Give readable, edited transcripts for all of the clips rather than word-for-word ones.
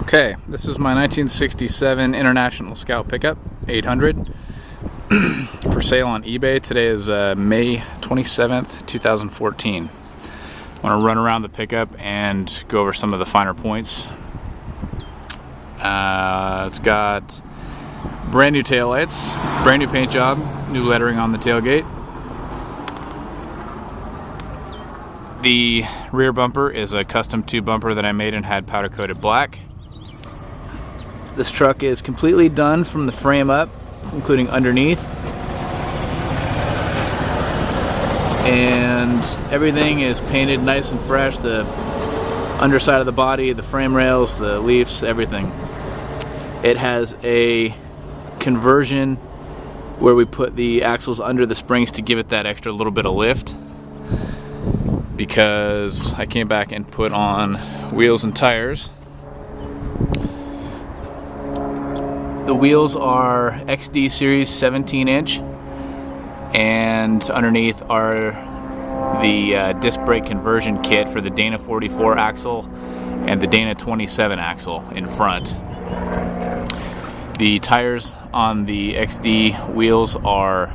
Okay, this is my 1967 International Scout pickup, 800, for sale on eBay. Today is May 27th, 2014. I want to run around the pickup and go over some of the finer points. It's got brand new taillights, brand new paint job, new lettering on the tailgate. The rear bumper is a custom tube bumper that I made and had powder coated black. This truck is completely done from the frame up, including underneath. And everything is painted nice and fresh. The underside of the body, the frame rails, the leaves, everything. It has a conversion where we put the axles under the springs to give it that extra little bit of lift, because I came back and put on wheels and tires. The wheels are XD Series 17-inch, and underneath are the disc brake conversion kit for the Dana 44 axle and the Dana 27 axle in front. The tires on the XD wheels are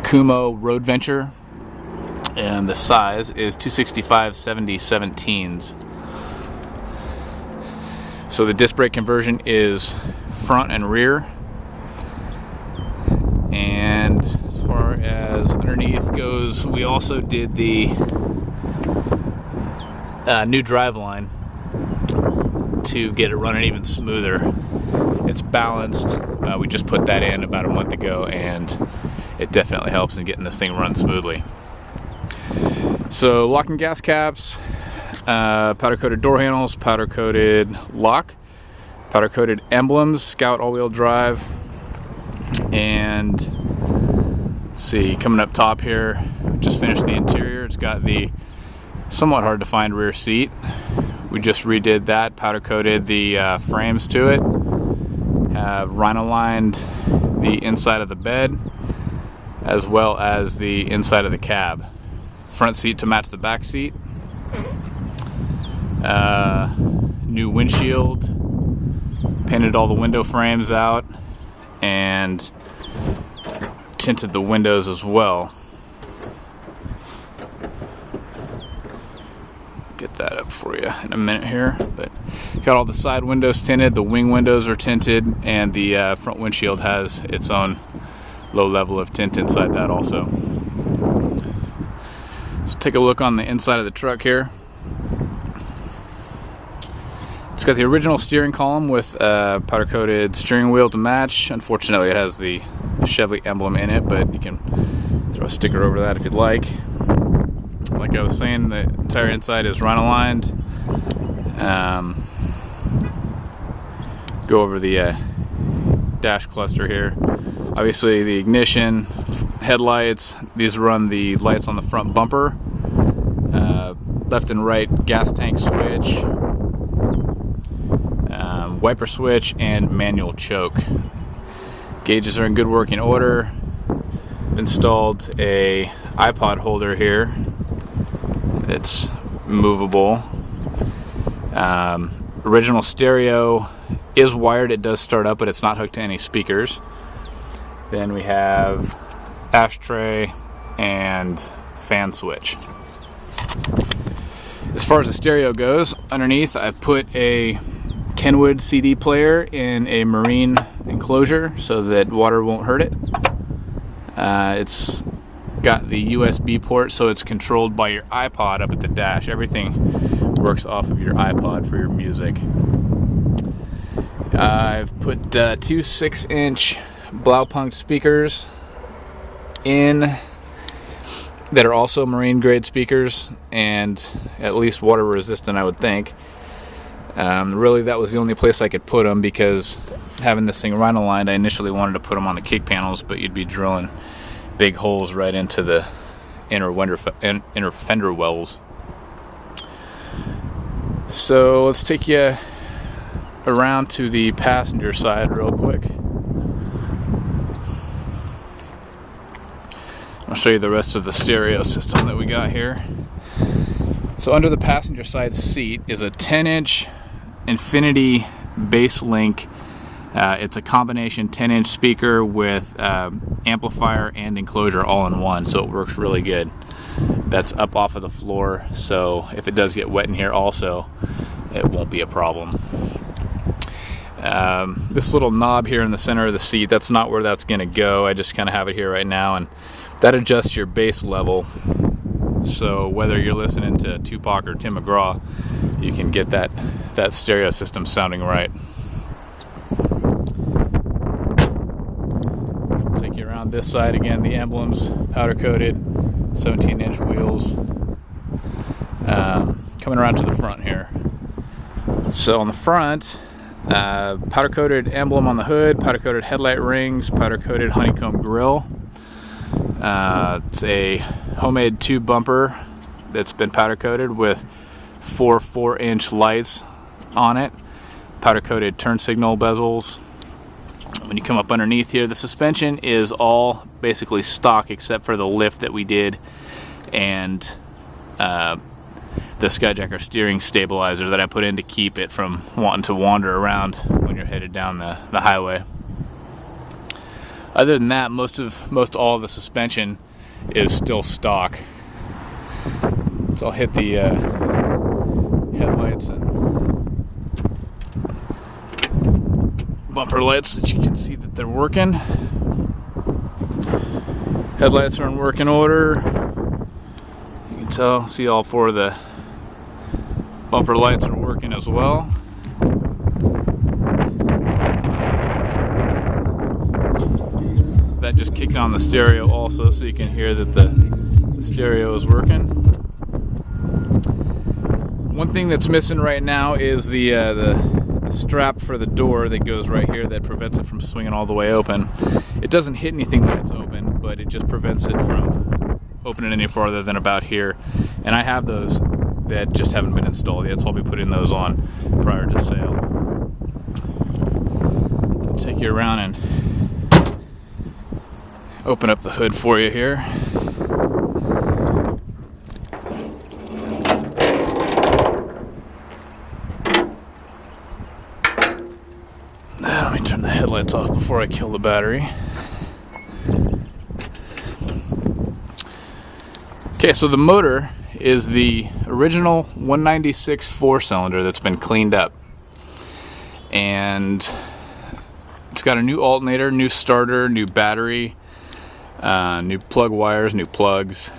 Kumho Road Venture, and the size is 265/70/17s. So the disc brake conversion is front and rear. And as far as underneath goes, we also did the new driveline to get it running even smoother. It's balanced. We just put that in about a month ago, and it definitely helps in getting this thing run smoothly. So locking gas caps, powder coated door handles, powder coated lock, powder coated emblems, Scout all-wheel drive, and let's see, coming up top here, just finished the interior. It's got the somewhat hard to find rear seat. We just redid that, powder coated the frames to it, have rhino lined the inside of the bed as well as the inside of the cab. Front seat to match the back seat. New windshield, painted all the window frames out, and tinted the windows as well. Get that up for you in a minute here, but got all the side windows tinted, the wing windows are tinted, and the front windshield has its own low level of tint inside that also. So take a look on the inside of the truck here. It's got the original steering column with powder coated steering wheel to match. Unfortunately, it has the Chevy emblem in it, but you can throw a sticker over that if you'd like. Like I was saying, the entire inside is rhino lined. Go over the dash cluster here. Obviously, the ignition, headlights. These run the lights on the front bumper. Left and right gas tank switch, wiper switch, and manual choke. Gauges are in good working order. Installed a iPod holder here. It's movable. Original stereo is wired. It does start up, but it's not hooked to any speakers. Then we have ashtray and fan switch. As far as the stereo goes, underneath I put a Kenwood CD player in a marine enclosure so that water won't hurt it. It's got the USB port, so it's controlled by your iPod up at the dash. Everything works off of your iPod for your music. I've put two 6-inch Blaupunkt speakers in that are also marine grade speakers and at least water resistant, I would think. Really, that was the only place I could put them, because having this thing rhino lined, I initially wanted to put them on the kick panels, but you'd be drilling big holes right into the inner fender wells. So let's take you around to the passenger side real quick. I'll show you the rest of the stereo system that we got here. So under the passenger side seat is a 10-inch Infinity BassLink. It's a combination 10-inch speaker with amplifier and enclosure all in one, so it works really good. That's up off of the floor, so if it does get wet in here also, it won't be a problem. This little knob here in the center of the seat, that's not where that's going to go. I just kind of have it here right now, and that adjusts your bass level. So whether you're listening to Tupac or Tim McGraw, you can get that stereo system sounding right. Take you around this side again. The emblems, powder coated, 17-inch wheels. Coming around to the front here. So on the front, powder coated emblem on the hood, powder coated headlight rings, powder coated honeycomb grille. It's a homemade tube bumper that's been powder coated with 4 4-inch lights on it, powder coated turn signal bezels. When you come up underneath here, the suspension is all basically stock except for the lift that we did and the Skyjacker steering stabilizer that I put in to keep it from wanting to wander around when you're headed down the highway. Other than that, most all of the suspension is still stock. So I'll hit the headlights and bumper lights so that you can see that they're working. Headlights are in working order. You can see all 4 of the bumper lights are working as well. That just kicked on the stereo also, so you can hear that the stereo is working. One thing that's missing right now is the strap for the door that goes right here that prevents it from swinging all the way open. It doesn't hit anything when it's open, but it just prevents it from opening any farther than about here. And I have those that just haven't been installed yet, so I'll be putting those on prior to sale. I'll take you around and open up the hood for you here. Let me turn the headlights off before I kill the battery. Okay, so the motor is the original 196 4-cylinder that's been cleaned up. And it's got a new alternator, new starter, new battery, new plug wires, new plugs.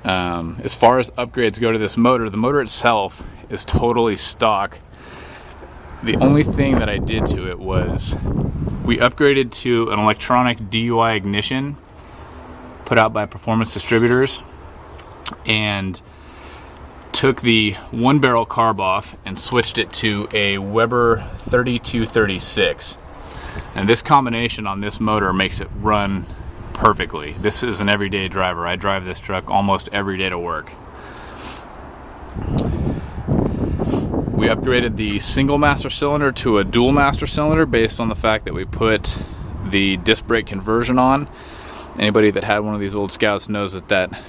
As far as upgrades go to this motor, the motor itself is totally stock. The only thing that I did to it was we upgraded to an electronic DUI ignition put out by Performance Distributors, and took the 1-barrel carb off and switched it to a Weber 3236. And this combination on this motor makes it run perfectly. This is an everyday driver. I drive this truck almost every day to work. We upgraded the single master cylinder to a dual master cylinder based on the fact that we put the disc brake conversion on. Anybody that had one of these old Scouts knows that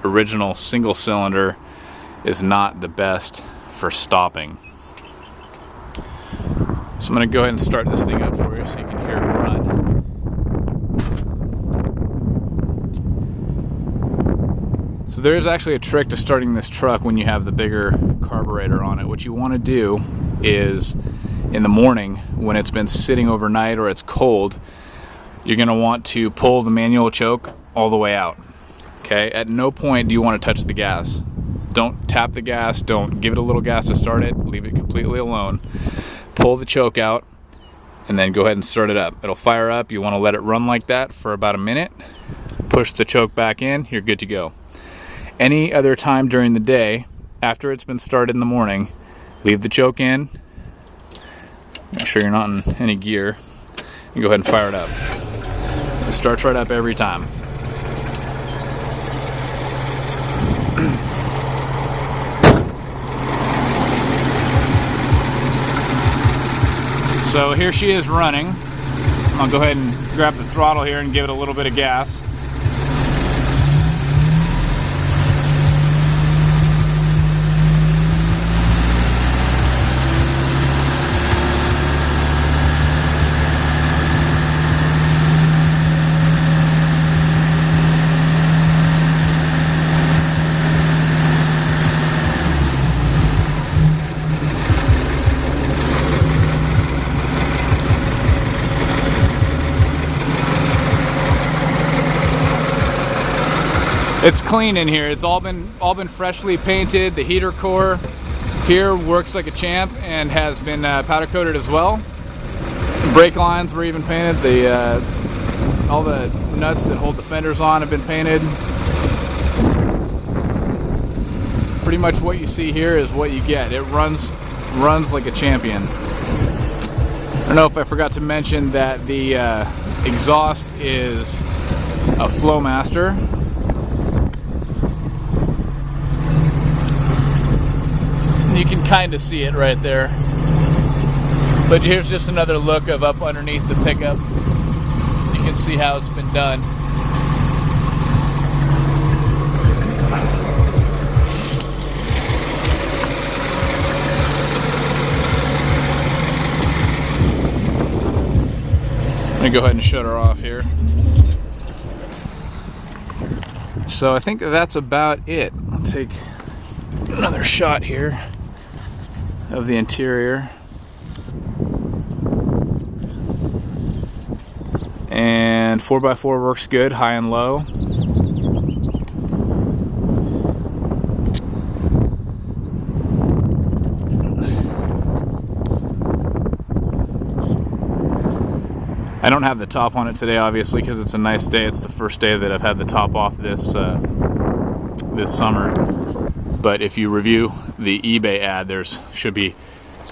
original single cylinder is not the best for stopping. So I'm going to go ahead and start this thing up for you so you can hear it run. So there is actually a trick to starting this truck when you have the bigger carburetor on it. What you want to do is in the morning when it's been sitting overnight or it's cold, you're going to want to pull the manual choke all the way out. Okay? At no point do you want to touch the gas. Don't tap the gas, don't give it a little gas to start it, leave it completely alone. Pull the choke out and then go ahead and start it up. It'll fire up. You want to let it run like that for about a minute. Push the choke back in, you're good to go. Any other time during the day, after it's been started in the morning, leave the choke in, make sure you're not in any gear, and go ahead and fire it up. It starts right up every time. So here she is running. I'll go ahead and grab the throttle here and give it a little bit of gas. It's clean in here. It's all been freshly painted. The heater core here works like a champ and has been powder coated as well. The brake lines were even painted. All the nuts that hold the fenders on have been painted. Pretty much what you see here is what you get. It runs like a champion. I don't know if I forgot to mention that the exhaust is a Flowmaster. You can kind of see it right there. But here's just another look of up underneath the pickup. You can see how it's been done. Let me go ahead and shut her off here. So I think that's about it. I'll take another shot here of the interior. And 4x4 works good, high and low. I don't have the top on it today, obviously, because it's a nice day. It's the first day that I've had the top off this summer. But if you review the eBay ad, should be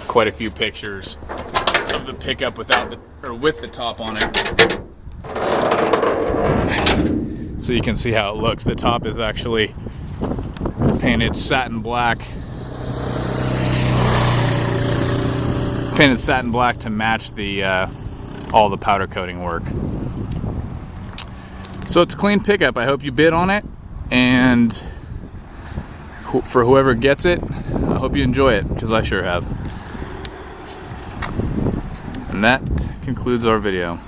quite a few pictures of the pickup with the top on it. So you can see how it looks. The top is actually painted satin black. Painted satin black to match all the powder coating work. So it's a clean pickup. I hope you bid on it, and for whoever gets it, I hope you enjoy it, because I sure have. And that concludes our video.